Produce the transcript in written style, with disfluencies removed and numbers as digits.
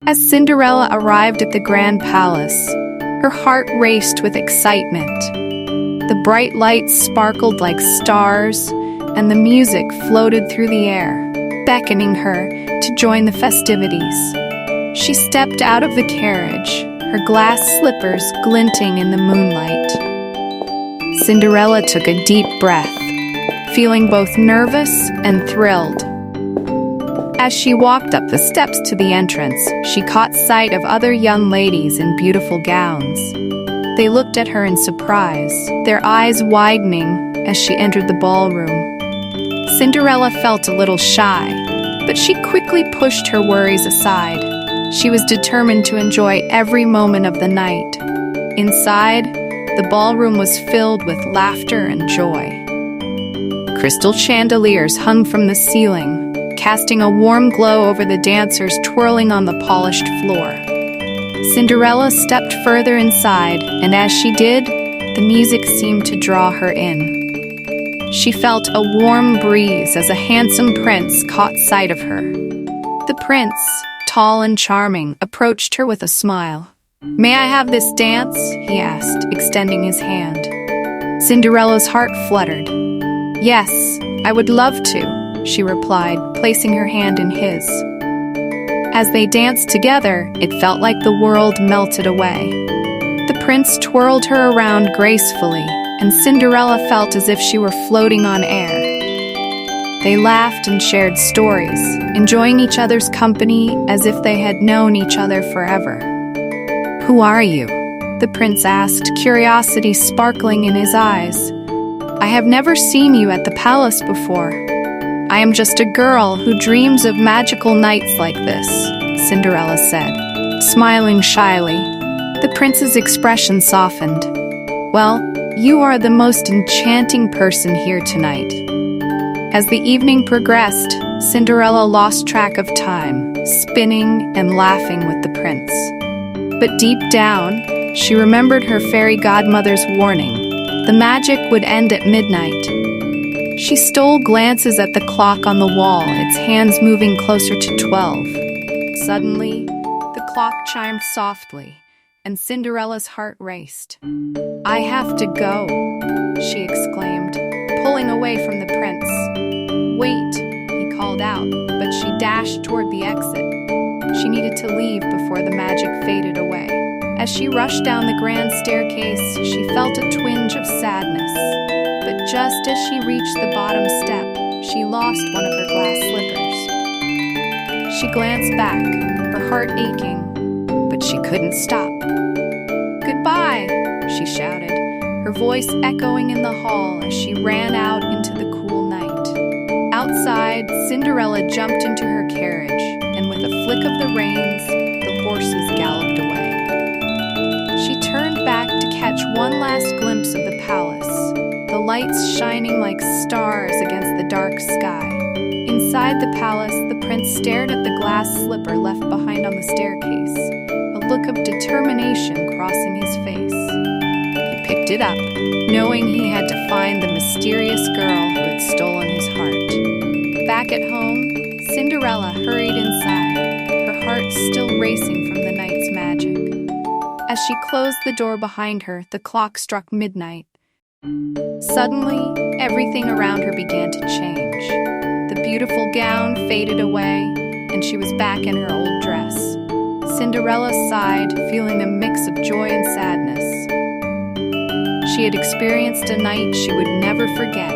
As Cinderella arrived at the grand palace, her heart raced with excitement. The bright lights sparkled like stars, and the music floated through the air, beckoning her to join the festivities. She stepped out of the carriage, her glass slippers glinting in the moonlight. Cinderella took a deep breath, feeling both nervous and thrilled. As she walked up the steps to the entrance, she caught sight of other young ladies in beautiful gowns. They looked at her in surprise, their eyes widening as she entered the ballroom. Cinderella felt a little shy, but she quickly pushed her worries aside. She was determined to enjoy every moment of the night. Inside, the ballroom was filled with laughter and joy. Crystal chandeliers hung from the ceiling, casting a warm glow over the dancers twirling on the polished floor. Cinderella stepped further inside, and as she did, the music seemed to draw her in. She felt a warm breeze as a handsome prince caught sight of her. The prince, tall and charming, approached her with a smile. "May I have this dance?" he asked, extending his hand. Cinderella's heart fluttered. "Yes, I would love to," she replied, placing her hand in his. As they danced together, it felt like the world melted away. The prince twirled her around gracefully, and Cinderella felt as if she were floating on air. They laughed and shared stories, enjoying each other's company as if they had known each other forever. "Who are you?" the prince asked, curiosity sparkling in his eyes. "I have never seen you at the palace before." "I am just a girl who dreams of magical nights like this," Cinderella said, smiling shyly. The prince's expression softened. "Well, you are the most enchanting person here tonight." As the evening progressed, Cinderella lost track of time, spinning and laughing with the prince. But deep down, she remembered her fairy godmother's warning. The magic would end at midnight. She stole glances at the clock on the wall, its hands moving closer to 12. Suddenly, the clock chimed softly, and Cinderella's heart raced. "I have to go," she exclaimed, pulling away from the prince. "Wait," he called out, but she dashed toward the exit. She needed to leave before the magic faded away. As she rushed down the grand staircase, she felt a twinge of sadness. But just as she reached the bottom step, she lost one of her glass slippers. She glanced back, her heart aching, but she couldn't stop. "Goodbye," she shouted, her voice echoing in the hall as she ran out into the cool night. Outside, Cinderella jumped into her carriage, and with a flick of the reins, the horses galloped away. She turned back to catch one last glimpse of the palace, the lights shining like stars against the dark sky. Inside the palace, the prince stared at the glass slipper left behind on the staircase, a look of determination crossing his face. He picked it up, knowing he had to find the mysterious girl who had stolen his heart. Back at home, Cinderella hurried inside, her heart still racing from the night's magic. As she closed the door behind her, the clock struck midnight. Suddenly, everything around her began to change. The beautiful gown faded away, and she was back in her old dress. Cinderella sighed, feeling a mix of joy and sadness. She had experienced a night she would never forget.